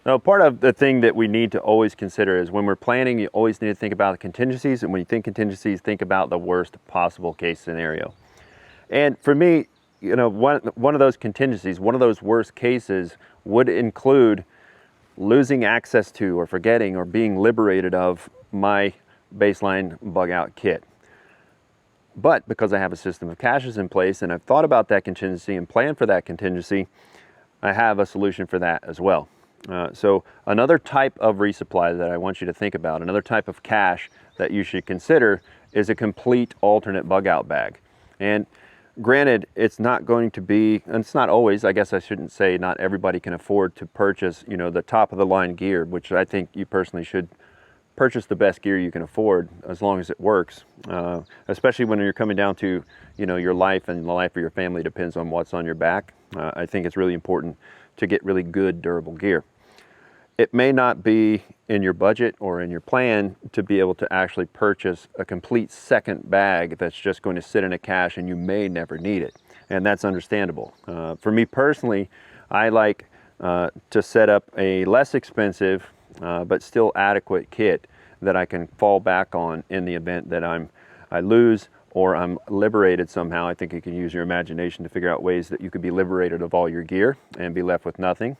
Now, part of the thing that we need to always consider is when we're planning, you always need to think about the contingencies. And when you think contingencies, think about the worst possible case scenario. And for me, you know, one of those contingencies, one of those worst cases would include losing access to or forgetting or being liberated of my baseline bug out kit. But because I have a system of caches in place and I've thought about that contingency and planned for that contingency, I have a solution for that as well. So another type of resupply that I want you to think about, another type of cache that you should consider, is a complete alternate bug out bag. And granted, it's not going to be, and it's not always, I guess I shouldn't say not everybody can afford to purchase, you know, the top of the line gear, which I think you personally should purchase the best gear you can afford as long as it works, especially when you're coming down to, you know, your life and the life of your family depends on what's on your back. I think it's really important to get really good durable gear. It may not be in your budget or in your plan to be able to actually purchase a complete second bag that's just going to sit in a cache and you may never need it, and that's understandable. For me personally, I like to set up a less expensive but still adequate kit that I can fall back on in the event that I lose or I'm liberated somehow. I think you can use your imagination to figure out ways that you could be liberated of all your gear and be left with nothing.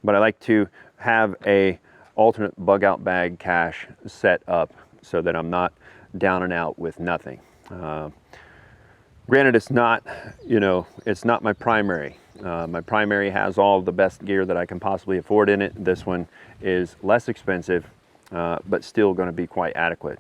But I like to have a alternate bug out bag cache set up so that I'm not down and out with nothing. Granted, it's not, you know, it's not my primary. My primary has all the best gear that I can possibly afford in it. This one is less expensive, but still going to be quite adequate.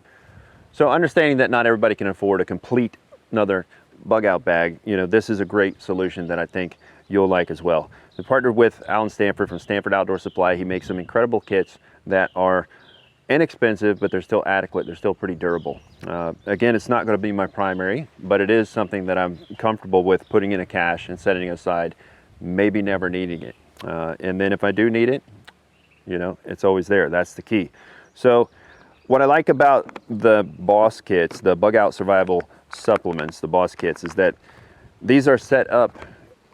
So understanding that not everybody can afford a complete another bug out bag, you know, this is a great solution that I think you'll like as well. We partnered with Alan Stanford from Stanford Outdoor Supply. He makes some incredible kits that are inexpensive, but they're still adequate. They're still pretty durable. Again, it's not going to be my primary, but it is something that I'm comfortable with putting in a cache and setting aside, maybe never needing it. And then if I do need it, you know, it's always there. That's the key. So what I like about the Boss kits, the bug out survival supplements, the Boss kits, is that these are set up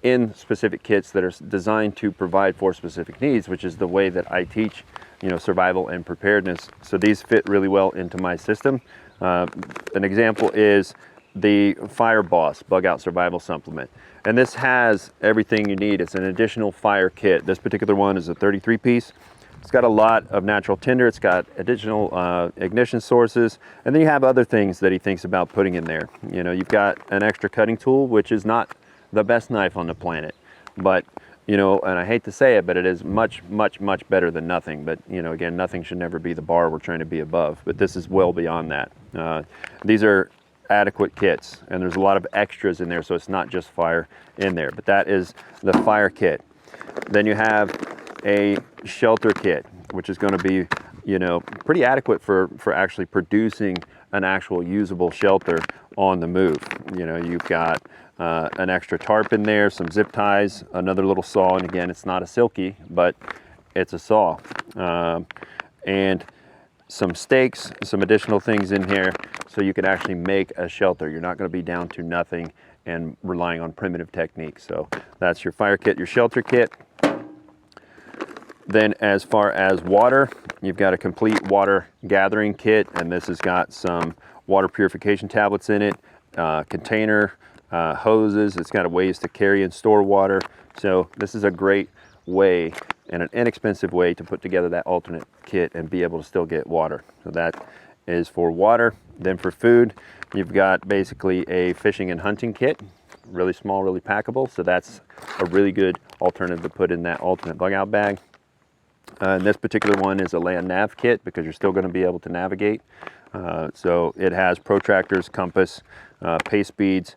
in specific kits that are designed to provide for specific needs, which is the way that I teach, you know, survival and preparedness. So these fit really well into my system. An example is the Fire Boss Bug Out Survival Supplement. And this has everything you need. It's an additional fire kit. This particular one is a 33 piece. It's got a lot of natural tinder. It's got additional ignition sources. And then you have other things that he thinks about putting in there. You know, you've got an extra cutting tool, which is not the best knife on the planet, but you know, and I hate to say it, but it is much, much, much better than nothing. But you know, again, nothing should never be the bar we're trying to be above, but this is well beyond that. These are adequate kits, and there's a lot of extras in there, so it's not just fire in there, but that is the fire kit. Then you have a shelter kit, which is going to be, you know, pretty adequate for actually producing an actual usable shelter on the move. You know, you've got an extra tarp in there, some zip ties, another little saw, and again, it's not a silky, but it's a saw, and some stakes, some additional things in here so you can actually make a shelter. You're not going to be down to nothing and relying on primitive techniques. So that's your fire kit, your shelter kit. Then as far as water, you've got a complete water gathering kit, and this has got some water purification tablets in it, container, hoses. It's got ways to carry and store water. So this is a great way and an inexpensive way to put together that alternate kit and be able to still get water. So that is for water. Then for food, you've got basically a fishing and hunting kit, really small, really packable. So that's a really good alternative to put in that alternate bug out bag. And this particular one is a land nav kit because you're still going to be able to navigate. So it has protractors, compass, pace beads,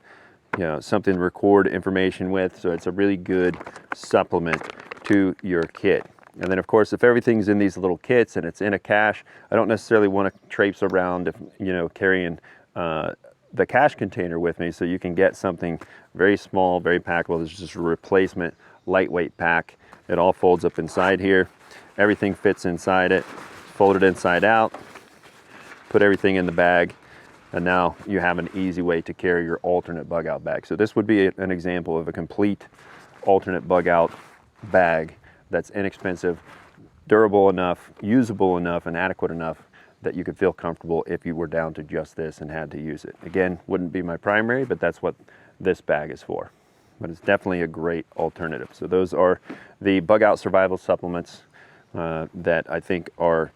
you know, something to record information with. So it's a really good supplement to your kit. And then of course, if everything's in these little kits and it's in a cache, I don't necessarily want to traipse around, you know, carrying the cache container with me. So you can get something very small, very packable. This is just a replacement lightweight pack. It all folds up inside here. Everything fits inside it, fold it inside out, put everything in the bag, and now you have an easy way to carry your alternate bug out bag. So this would be an example of a complete alternate bug out bag that's inexpensive, durable enough, usable enough, and adequate enough that you could feel comfortable if you were down to just this and had to use it. Again, wouldn't be my primary, but that's what this bag is for. But it's definitely a great alternative. So those are the bug out survival supplements that I think are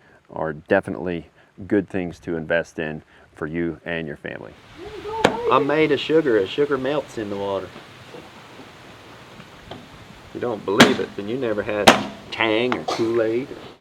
definitely good things to invest in for you and your family. I'm made of sugar. Sugar melts in the water. If you don't believe it, then you never had Tang or Kool-Aid or